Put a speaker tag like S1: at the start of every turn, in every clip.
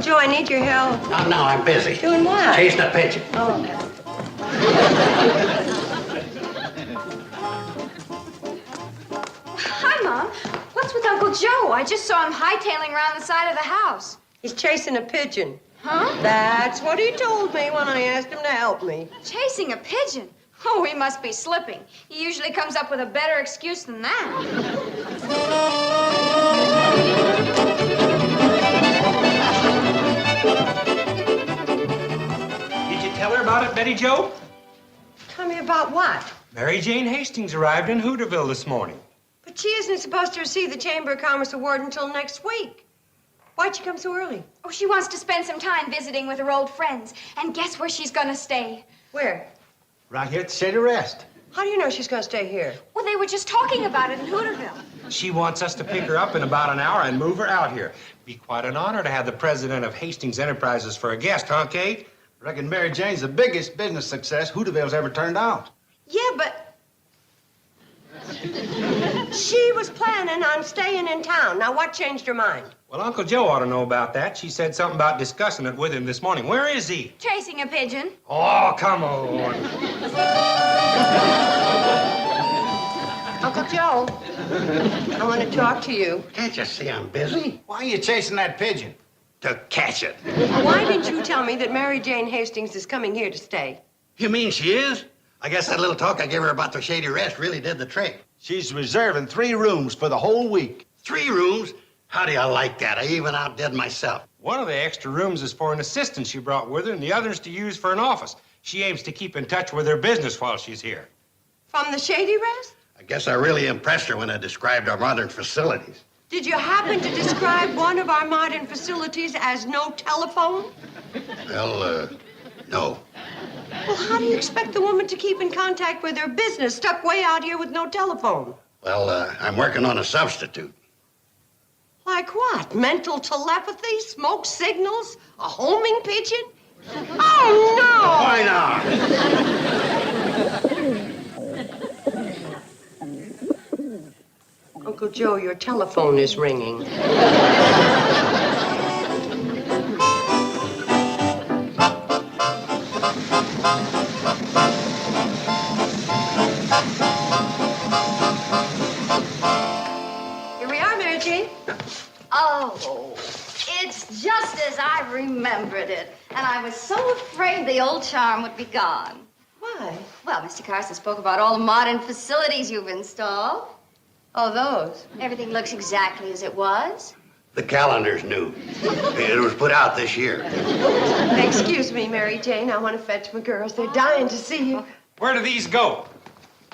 S1: Joe, I need your help.
S2: No, I'm busy.
S1: Doing what?
S2: Chasing a pigeon.
S1: Oh, okay.
S3: Hi, Mom. What's with Uncle Joe? I just saw him hightailing around the side of the house.
S1: He's chasing a pigeon.
S3: Huh?
S1: That's what he told me when I asked him to help me.
S3: Chasing a pigeon? Oh, he must be slipping. He usually comes up with a better excuse than that.
S4: Did you tell her about it, Betty Jo?
S1: Tell me about what?
S4: Mary Jane Hastings arrived in Hooterville this morning.
S1: But she isn't supposed to receive the Chamber of Commerce Award until next week. Why'd she come so early?
S3: Oh, she wants to spend some time visiting with her old friends. And guess where she's gonna stay?
S1: Where?
S5: Right here at the Shady Rest.
S1: How do you know she's gonna stay here?
S3: Well, they were just talking about it in Hooterville.
S4: She wants us to pick her up in about an hour and move her out here. Be quite an honor to have the president of Hastings Enterprises for a guest, huh, Kate?
S5: Reckon Mary Jane's the biggest business success Hooterville's ever turned out.
S1: Yeah, but... she was planning on staying in town. Now, what changed her mind?
S4: Well, Uncle Joe ought to know about that. She said something about discussing it with him this morning. Where is he?
S3: Chasing a pigeon.
S4: Oh, come on.
S1: Uncle Joe, I want to talk to you.
S2: Can't you see I'm busy?
S5: Why are you chasing that pigeon?
S2: To catch it.
S1: Why didn't you tell me that Mary Jane Hastings is coming here to stay?
S2: You mean she is? I guess that little talk I gave her about the Shady Rest really did the trick.
S5: She's reserving 3 rooms for the whole week.
S2: 3 rooms? How do you like that? I even outdid myself.
S4: One of the extra rooms is for an assistant she brought with her, and the other's to use for an office. She aims to keep in touch with her business while she's here.
S1: From the Shady Rest?
S2: I guess I really impressed her when I described our modern facilities.
S1: Did you happen to describe one of our modern facilities as no telephone?
S2: Well, no.
S1: Well, how do you expect the woman to keep in contact with her business stuck way out here with no telephone?
S2: Well, I'm working on a substitute.
S1: Like what? Mental telepathy? Smoke signals? A homing pigeon? Oh, no!
S2: Why not?
S1: Uncle Joe, your telephone is ringing. Here we are, Mary Jane.
S6: Oh, it's just as I remembered it. And I was so afraid the old charm would be gone.
S1: Why?
S6: Well, Mr. Carson spoke about all the modern facilities you've installed.
S1: Oh, those.
S6: Everything looks exactly as it was.
S2: The calendar's new. It was put out this year.
S1: Excuse me, Mary Jane. I want to fetch my girls. They're dying to see you.
S4: Where do these go?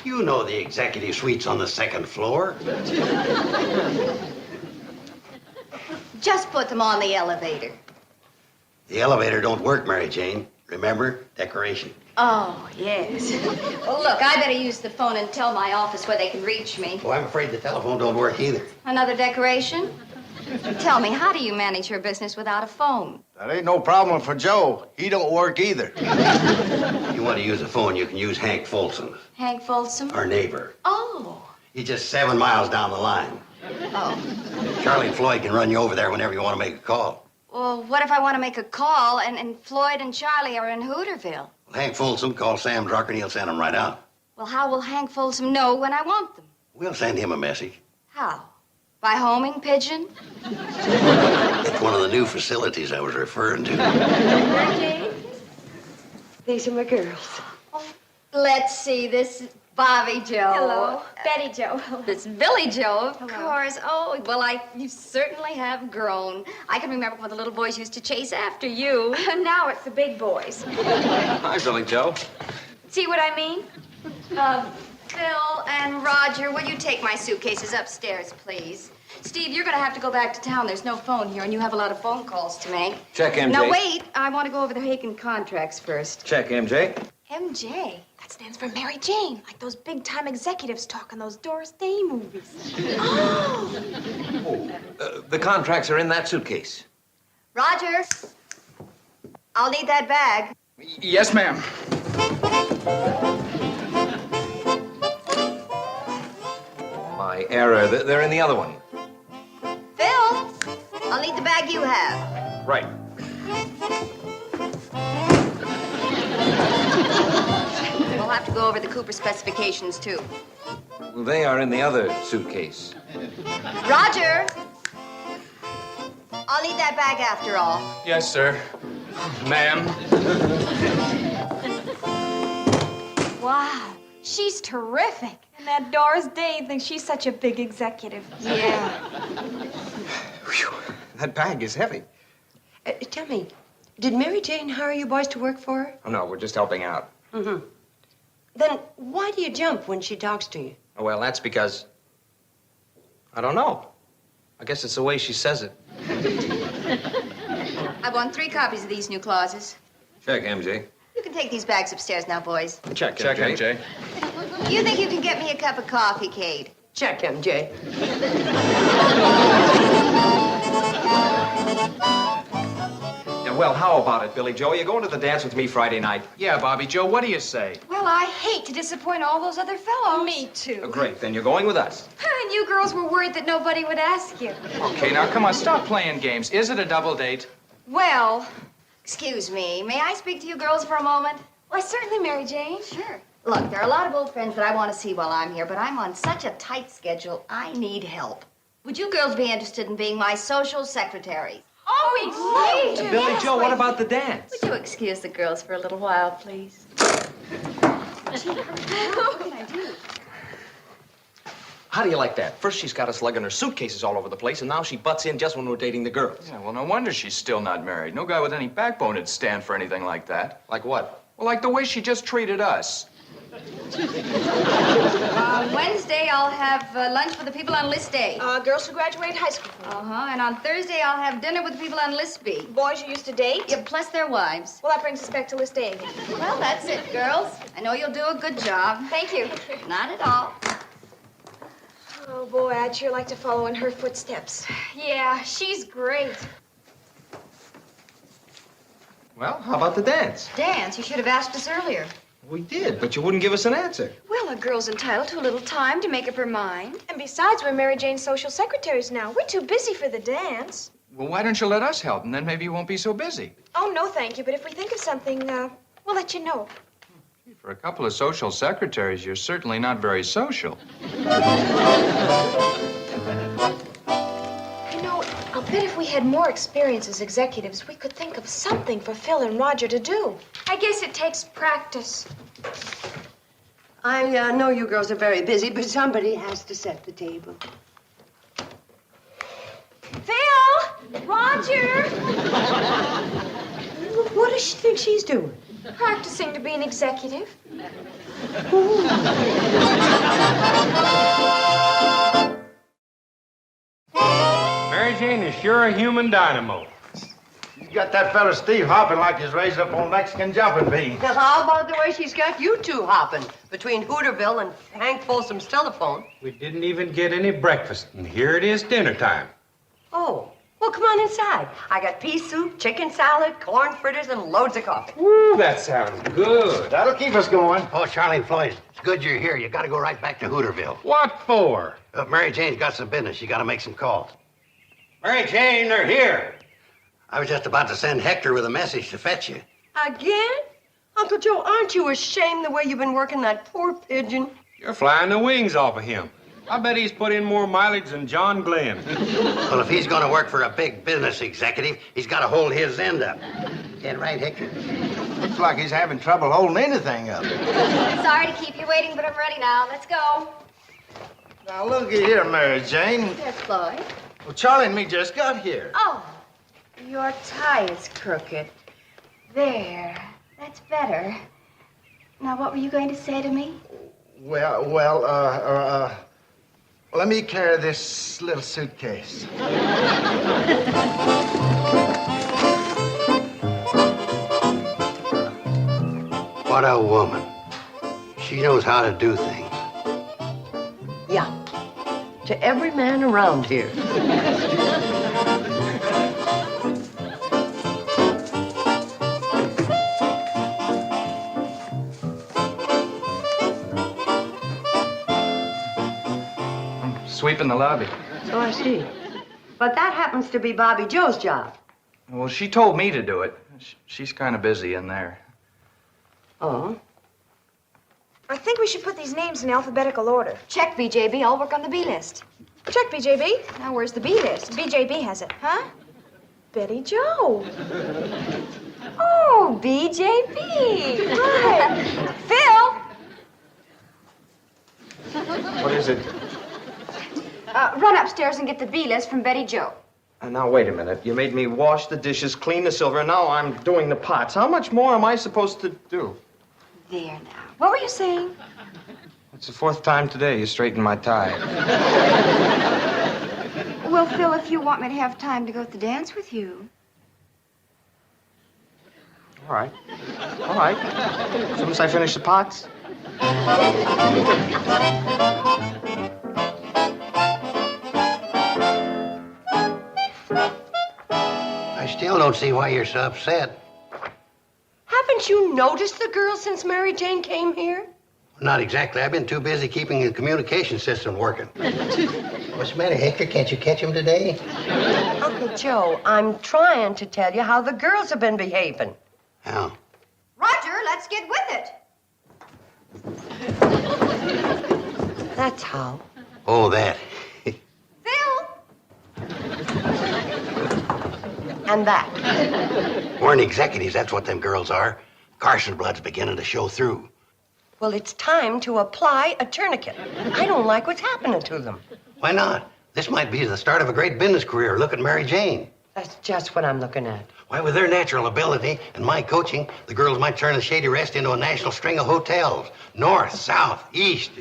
S2: You know the executive suite's on the 2nd floor.
S6: Just put them on the elevator.
S2: The elevator don't work, Mary Jane. Remember? Decoration.
S6: Oh, yes. Well, look, I better use the phone and tell my office where they can reach me.
S2: Well, I'm afraid the telephone don't work either.
S6: Another decoration? Tell me, how do you manage your business without a phone?
S5: That ain't no problem for Joe. He don't work either.
S2: You want to use a phone, you can use Hank Folsom,
S6: Hank Folsom?
S2: our neighbor.
S6: Oh.
S2: He's just 7 miles down the line.
S6: Oh.
S2: Charlie and Floyd can run you over there whenever you want to make a call.
S6: Well, what if I want to make a call and Floyd and Charlie are in Hooterville?
S2: Well, Hank Folsom calls Sam Drucker and he'll send them right out.
S6: Well, how will Hank Folsom know when I want them?
S2: We'll send him a message.
S6: How? By homing pigeon?
S2: It's one of the new facilities I was referring to.
S1: These are my girls.
S6: Oh, let's see, this is Bobby Joe.
S3: Hello. Betty Jo.
S6: This is Billy Joe, of
S3: Hello.
S6: course. Oh, well, you certainly have grown. I can remember when the little boys used to chase after you.
S3: Now it's the big boys.
S7: Hi, Billy Joe.
S3: See what I mean?
S6: Phil and Roger, will you take my suitcases upstairs, please? Steve, you're going to have to go back to town. There's no phone here, and you have a lot of phone calls to make.
S7: Check MJ.
S6: Now, wait. I want to go over the Haken contracts first.
S7: Check MJ.
S3: MJ. That stands for Mary Jane, like those big-time executives talk in those Doris Day movies. Oh!
S7: The contracts are in that suitcase.
S6: Roger, I'll need that bag.
S8: Yes, ma'am.
S7: My error. They're in the other one.
S6: Phil, I'll need the bag you have.
S7: Right.
S6: We'll have to go over the Cooper specifications, too.
S7: Well, they are in the other suitcase.
S6: Roger! I'll need that bag after all.
S8: Yes, sir. Ma'am.
S3: Wow, she's terrific. And that Doris Day thinks she's such a big executive.
S6: Yeah.
S7: Whew, that bag is heavy.
S1: Tell me, did Mary Jane hire you boys to work for her?
S7: Oh, no, we're just helping out.
S1: Mm-hmm. Then why do you jump when she talks to you?
S7: Oh, well, that's because... I don't know. I guess it's the way she says it.
S6: I want 3 copies of these new clauses.
S7: Check, MJ.
S6: You can take these bags upstairs now, boys.
S7: Check,
S8: Check,
S7: MJ.
S8: MJ.
S6: You think you can get me a cup of coffee, Kate?
S1: Check, MJ.
S7: Yeah, well, how about it, Billy Joe? You going to the dance with me Friday night?
S8: Yeah, Bobby Joe, what do you say?
S6: Well, I hate to disappoint all those other fellows.
S3: Me too.
S7: Oh, great, then you're going with us.
S6: And you girls were worried that nobody would ask you.
S8: Okay, now come on, stop playing games. Is it a double date?
S6: Well, excuse me. May I speak to you girls for a moment?
S3: Why, certainly, Mary Jane.
S6: Sure. Look, there are a lot of old friends that I want to see while I'm here, but I'm on such a tight schedule, I need help. Would you girls be interested in being my social secretaries?
S3: Oh, we'd love to.
S7: Billy Joe, what about the dance?
S6: Would you excuse the girls for a little while, please?
S7: How do you like that? First she's got us lugging her suitcases all over the place, and now she butts in just when we're dating the girls.
S8: Yeah, well, no wonder she's still not married. No guy with any backbone would stand for anything like that.
S7: Like what?
S8: Well, like the way she just treated us.
S6: Wednesday, I'll have lunch with the people on List A.
S3: Girls who graduated high school.
S6: Uh-huh. And on Thursday, I'll have dinner with the people on List B.
S3: Boys you used to date.
S6: Yeah, plus their wives.
S3: Well, that brings us back to List A again.
S6: Well, that's it, girls. I know you'll do a good job.
S3: Thank you.
S6: Not at all.
S3: Oh, boy, I'd sure like to follow in her footsteps. Yeah, she's great.
S7: Well, how about the dance?
S6: Dance, you should have asked us earlier.
S7: We did, but you wouldn't give us an answer.
S3: Well, a girl's entitled to a little time to make up her mind. And besides, we're Mary Jane's social secretaries now. We're too busy for the dance.
S8: Well, why don't you let us help, and then maybe you won't be so busy.
S3: Oh, no, thank you. But if we think of something, we'll let you know.
S8: For a couple of social secretaries, you're certainly not very social.
S3: You know, I'll bet if we had more experience as executives, we could think of something for Phil and Roger to do. I guess it takes practice.
S1: I know you girls are very busy, but somebody has to set the table.
S3: Phil! Roger!
S1: What does she think she's doing?
S3: Practicing to be an executive.
S4: Mary Jane is sure a human dynamo.
S5: You got that fella Steve hopping like he's raised up on Mexican jumping beans.
S1: Now, how about the way she's got you two hopping between Hooterville and Hank Folsom's telephone?
S4: We didn't even get any breakfast, and here it is dinner time.
S1: Oh, well, come on inside. I got pea soup, chicken salad, corn fritters, and loads of coffee.
S4: Woo, that sounds good.
S5: That'll keep us going.
S2: Oh, Charlie and Floyd, it's good you're here. You got to go right back to Hooterville.
S4: What for?
S2: Mary Jane's got some business. You got to make some calls.
S4: Mary Jane, they're here.
S2: I was just about to send Hector with a message to fetch you.
S1: Again? Uncle Joe, aren't you ashamed the way you've been working that poor pigeon?
S4: You're flying the wings off of him. I bet he's put in more mileage than John Glenn.
S2: Well, if he's going to work for a big business executive, he's got to hold his end up. Get right, Hector?
S5: Looks like he's having trouble holding anything up.
S6: Sorry to keep you waiting, but I'm ready now. Let's go.
S5: Now, looky here, Mary Jane.
S6: There's Floyd.
S5: Well, Charlie and me just got here.
S6: Oh, your tie is crooked. There. That's better. Now, what were you going to say to me?
S5: Let me carry this little suitcase.
S2: What a woman. She knows how to do things.
S1: Yeah. To every man around here.
S8: Sweeping the lobby.
S1: So I see. But that happens to be Bobby Joe's job.
S8: Well, she told me to do it. She's kind of busy in there.
S1: Oh?
S3: I think we should put these names in alphabetical order.
S6: Check, BJB. I'll work on the B list.
S3: Check, BJB.
S6: Now, where's the B list?
S3: BJB has it. Huh? Betty Joe.
S6: Oh, BJB.
S3: Hi.
S6: Phil,
S7: What is it?
S6: run upstairs and get the B list from Betty Joe.
S7: Now, wait a minute. You made me wash the dishes, clean the silver, and now I'm doing the pots. How much more am I supposed to do?
S6: There now. What were you saying?
S7: It's the fourth time today you straightened my tie.
S6: Well, Phil, if you want me to have time to go to the dance with you.
S7: All right. All right. As soon as I finish the pots.
S2: I still don't see why you're so upset.
S1: Haven't you noticed the girl since Mary Jane came here?
S2: Not exactly. I've been too busy keeping the communication system working. What's the matter, Hector? Can't you catch him today?
S1: Uncle Joe, I'm trying to tell you how the girls have been behaving.
S2: How?
S6: Roger, let's get with it.
S1: That's how.
S2: Oh, that.
S6: Phil!
S1: And that.
S2: We're executives, that's what them girls are. Carson blood's beginning to show through.
S1: Well, it's time to apply a tourniquet. I don't like what's happening to them.
S2: Why not? This might be the start of a great business career. Look at Mary Jane.
S1: That's just what I'm looking at.
S2: Why, with their natural ability and my coaching, the girls might turn the Shady Rest into a national string of hotels. North, south, east.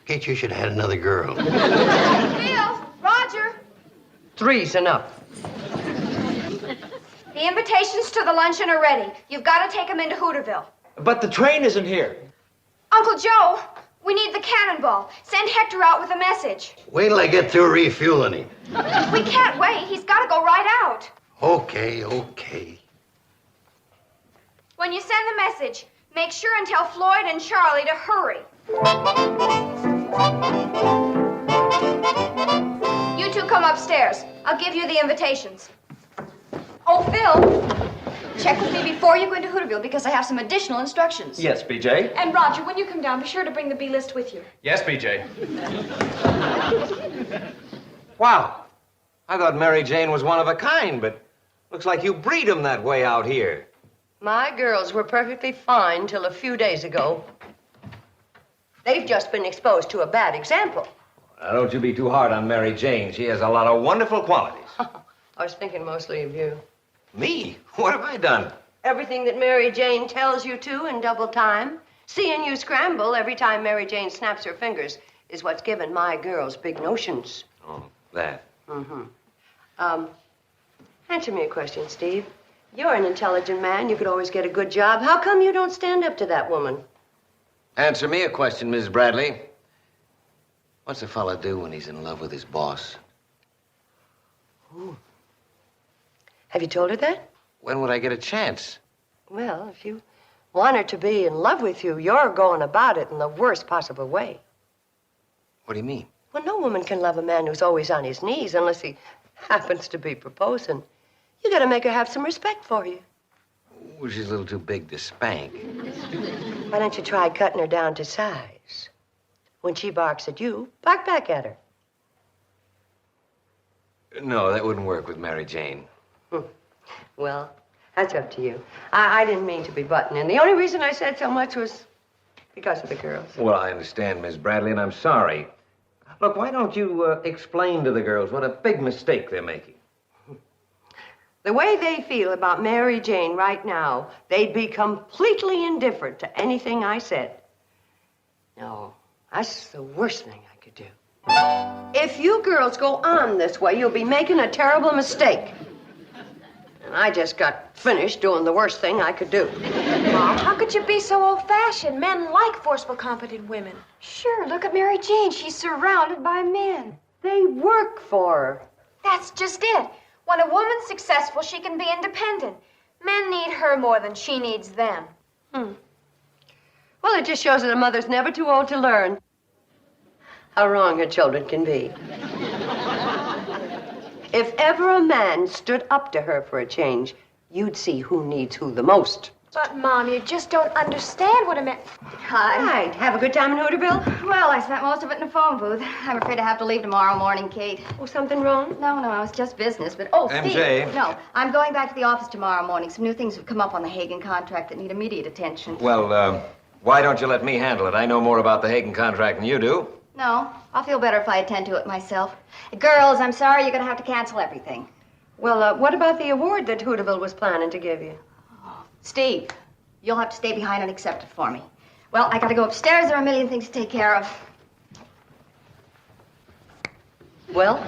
S2: Kate, you should have had another girl.
S6: Phil! Roger!
S1: 3's enough.
S6: The invitations to the luncheon are ready. You've got to take them into Hooterville.
S7: But the train isn't here.
S6: Uncle Joe, we need the cannonball. Send Hector out with a message.
S2: Wait till I get through refueling him.
S6: We can't wait. He's got to go right out.
S2: Okay.
S6: When you send the message, make sure and tell Floyd and Charlie to hurry. You two come upstairs. I'll give you the invitations. Oh, Phil, check with me before you go into Hooterville because I have some additional instructions.
S7: Yes, BJ.
S3: And Roger, when you come down, be sure to bring the B list with you.
S7: Yes, BJ. Wow. I thought Mary Jane was one of a kind, but looks like you breed 'em that way out here.
S1: My girls were perfectly fine till a few days ago. They've just been exposed to a bad example.
S9: Now, don't you be too hard on Mary Jane. She has a lot of wonderful qualities.
S1: I was thinking mostly of you.
S9: Me? What have I done?
S1: Everything that Mary Jane tells you to in double time. Seeing you scramble every time Mary Jane snaps her fingers is what's given my girls big notions.
S9: Oh, that.
S1: Mm-hmm. Answer me a question, Steve. You're an intelligent man. You could always get a good job. How come you don't stand up to that woman?
S9: Answer me a question, Miss Bradley. What's a fella do when he's in love with his boss?
S1: Ooh. Have you told her that?
S9: When would I get a chance?
S1: Well, if you want her to be in love with you, you're going about it in the worst possible way.
S9: What do you mean?
S1: Well, no woman can love a man who's always on his knees unless he happens to be proposing. You gotta make her have some respect for you.
S9: Ooh, she's a little too big to spank.
S1: Why don't you try cutting her down to size? When she barks at you, bark back at her.
S9: No, that wouldn't work with Mary Jane.
S1: Well, that's up to you. I didn't mean to be butting in. The only reason I said so much was because of the girls.
S9: Well, I understand, Miss Bradley, and I'm sorry. Look, why don't you explain to the girls what a big mistake they're making?
S1: The way they feel about Mary Jane right now, they'd be completely indifferent to anything I said. No, that's the worst thing I could do. If you girls go on this way, you'll be making a terrible mistake. And I just got finished doing the worst thing I could do.
S3: Mom, how could you be so old-fashioned? Men like forceful, competent women.
S6: Sure, look at Mary Jane. She's surrounded by men.
S1: They work for her.
S3: That's just it. When a woman's successful, she can be independent. Men need her more than she needs them.
S1: Well, it just shows that a mother's never too old to learn how wrong her children can be. If ever a man stood up to her for a change, you'd see who needs who the most.
S3: But, Mom, you just don't understand what I meant.
S6: Hi.
S1: Right. Have a good time in Hooterville?
S6: Well, I spent most of it in a phone booth. I'm afraid I have to leave tomorrow morning, Kate.
S1: Oh, something wrong?
S6: No, it's just business. But, oh, Steve.
S7: MJ.
S6: No, I'm going back to the office tomorrow morning. Some new things have come up on the Hagen contract that need immediate attention.
S9: Well, why don't you let me handle it? I know more about the Hagen contract than you do.
S6: No, I'll feel better if I attend to it myself. Girls, I'm sorry you're going to have to cancel everything.
S1: Well, what about the award that Hooterville was planning to give you?
S6: Steve, you'll have to stay behind and accept it for me. Well, I got to go upstairs. There are a million things to take care of.
S1: Well?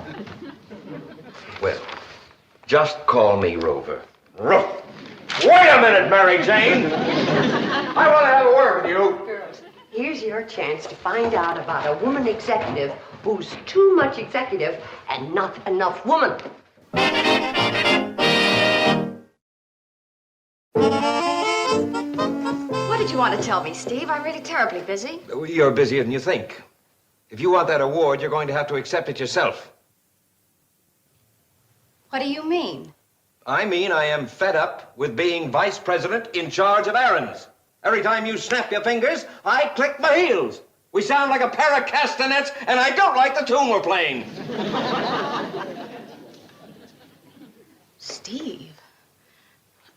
S9: Well, just call me Rover.
S7: Wait a minute, Mary Jane. I want to have a word with you.
S1: Girls, here's your chance to find out about a woman executive who's too much executive and not enough woman.
S6: What did you want to tell me, Steve? I'm really terribly busy.
S9: You're busier than you think. If you want that award, you're going to have to accept it yourself.
S6: What do you mean?
S9: I mean, I am fed up with being vice president in charge of errands. Every time you snap your fingers, I click my heels. We sound like a pair of castanets, and I don't like the tune we're playing.
S6: Steve,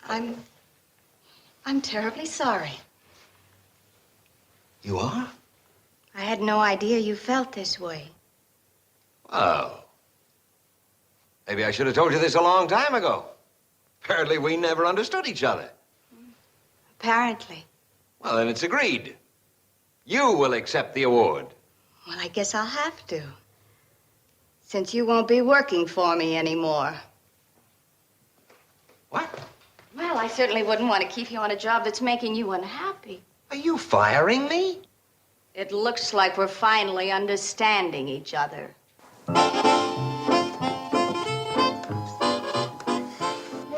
S6: I'm terribly sorry.
S9: You are?
S6: I had no idea you felt this way.
S9: Well, maybe I should have told you this a long time ago. Apparently, we never understood each other.
S6: Apparently.
S9: Well, then it's agreed. You will accept the award.
S6: Well, I guess I'll have to. Since you won't be working for me anymore.
S9: What?
S6: Well, I certainly wouldn't want to keep you on a job that's making you unhappy.
S9: Are you firing me?
S6: It looks like we're finally understanding each other.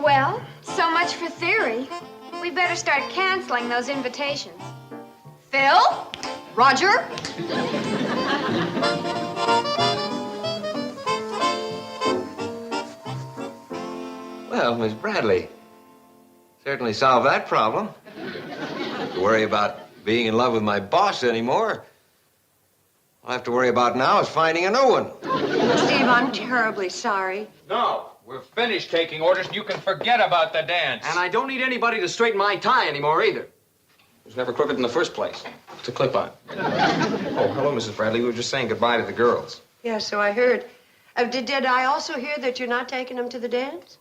S3: Well, so much for theory. We better start canceling those invitations.
S6: Phil? Roger?
S9: Well, Miss Bradley, certainly solved that problem. Don't have to worry about being in love with my boss anymore. All I have to worry about now is finding a new one.
S1: Steve, I'm terribly sorry.
S8: No, we're finished taking orders, and you can forget about the dance.
S7: And I don't need anybody to straighten my tie anymore either. It was never crooked in the first place. It's a clip-on. Oh, hello, Mrs. Bradley. We were just saying goodbye to the girls.
S1: Yeah, so I heard. Did I also hear that you're not taking them to the dance?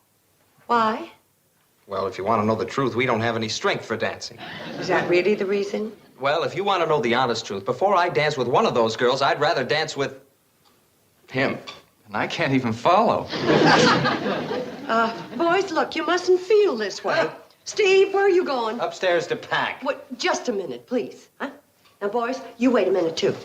S1: Why?
S7: Well, if you want to know the truth, we don't have any strength for dancing.
S1: Is that really the reason?
S7: Well, if you want to know the honest truth, before I dance with one of those girls, I'd rather dance with him.
S8: And I can't even follow.
S1: Boys, look, you mustn't feel this way. Steve, where are you going?
S7: Upstairs to pack.
S1: What? Just a minute, please. Huh? Now, boys, you wait a minute, too.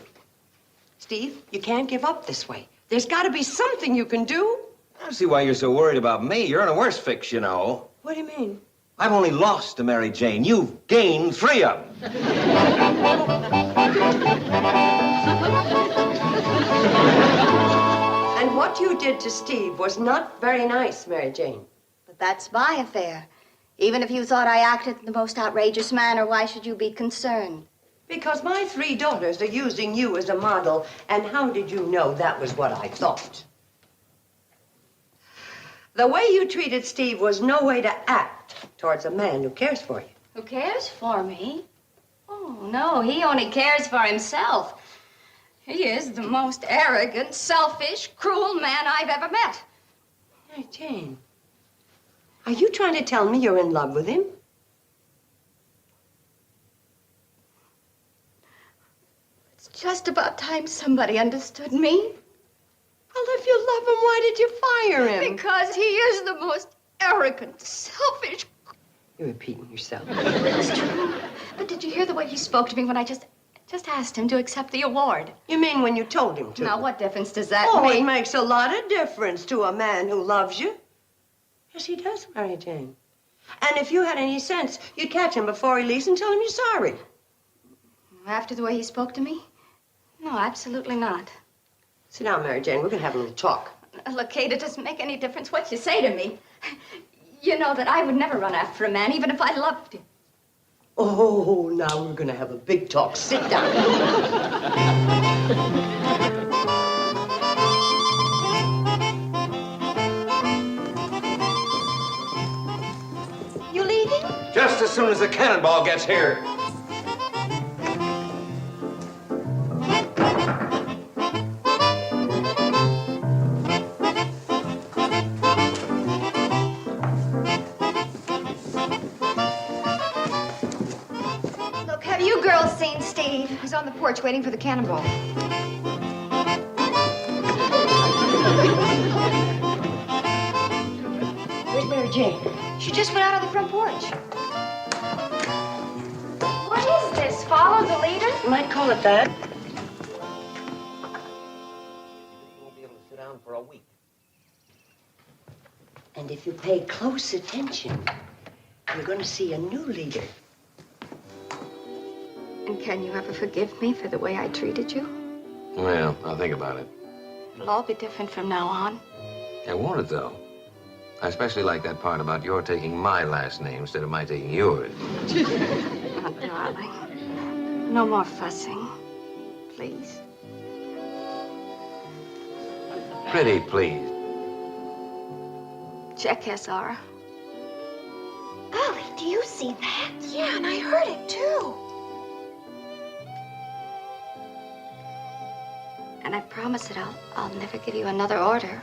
S1: Steve, you can't give up this way. There's got to be something you can do.
S9: I don't see why you're so worried about me. You're in a worse fix, you know.
S1: What do you mean?
S9: I've only lost to Mary Jane. You've gained 3 of them.
S1: And what you did to Steve was not very nice, Mary Jane.
S6: But that's my affair. Even if you thought I acted in the most outrageous manner, why should you be concerned?
S1: Because my 3 daughters are using you as a model, and how did you know that was what I thought? The way you treated Steve was no way to act towards a man who cares for you.
S6: Who cares for me? Oh, no, he only cares for himself. He is the most arrogant, selfish, cruel man I've ever met.
S1: Hey, Jane, are you trying to tell me you're in love with him?
S6: It's just about time somebody understood me.
S1: Well, if you love him, why did you fire him?
S6: Because he is the most arrogant, selfish...
S1: You're repeating yourself.
S6: It's true. But did you hear the way he spoke to me when I just asked him to accept the award?
S1: You mean when you told him to?
S6: Now, what difference does that
S1: Oh,
S6: make?
S1: it makes a lot of difference to a man who loves you. Yes, he does, Mary Jane. And if you had any sense, you'd catch him before he leaves and tell him you're sorry.
S6: After the way he spoke to me? No, absolutely not.
S1: Sit down, Mary Jane. We're going to have a little talk.
S6: Look, Kate, it doesn't make any difference what you say to me. You know that I would never run after a man, even if I loved him.
S1: Oh, now we're gonna have a big talk. Sit down.
S3: You leaving?
S9: Just as soon as the cannonball gets here.
S6: Look, have you girls seen Steve? He's on the porch waiting for the cannonball.
S1: Where's Mary Jane?
S3: She just went out on the front porch. What is this? Follow the leader?
S1: You might call it that.
S2: You won't be able to sit down for a week.
S1: And if you pay close attention, you're gonna see a new leader.
S6: And can you ever forgive me for the way I treated you?
S9: Well, I'll think about it.
S6: It'll all be different from now on.
S9: I won't it, though? I especially like that part about your taking my last name instead of my taking yours.
S6: Oh, darling. No more fussing. Please.
S9: Pretty please.
S6: Check, SR.
S3: Golly, do you see that? Yeah, and I heard it, too.
S6: And I promise that I'll never give you another order.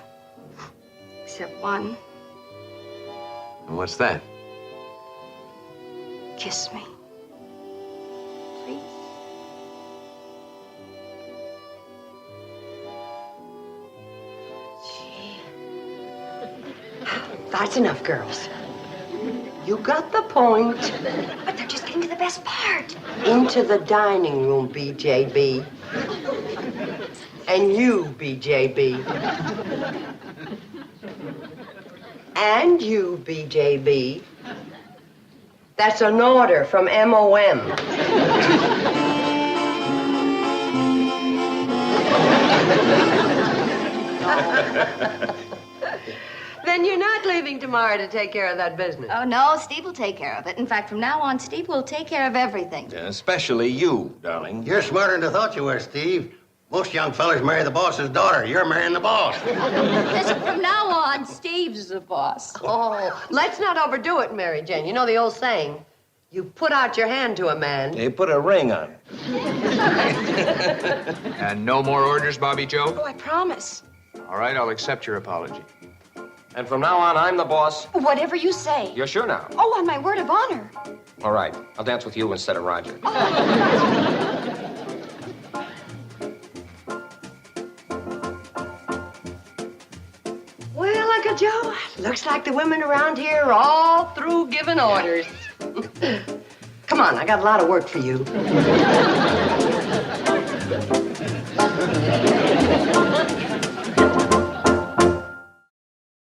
S6: Except one.
S9: And what's that?
S6: Kiss me. Please.
S1: That's enough, girls. You got the point.
S3: But they're just getting to the best part.
S1: Into the dining room, BJB. And you, BJB. And you, BJB. That's an order from MOM. Then you're not leaving tomorrow to take care of that business.
S6: Oh, no, Steve will take care of it. In fact, from now on, Steve will take care of everything.
S9: Yeah, especially you, darling.
S2: You're smarter than I thought you were, Steve. Most young fellas marry the boss's daughter. You're marrying the boss.
S6: Listen, from now on, Steve's the boss.
S1: Oh, let's not overdo it, Mary Jane. You know the old saying, you put out your hand to a man.
S9: They put a ring on it.
S8: And no more orders, Bobby Joe?
S3: Oh, I promise.
S8: All right, I'll accept your apology.
S10: And from now on, I'm the boss.
S3: Whatever you say.
S10: You're sure now?
S3: Oh, on my word of honor.
S10: All right. I'll dance with you instead of Roger.
S1: Well, Uncle Joe, looks like the women around here are all through giving orders. Come on, I got a lot of work for you.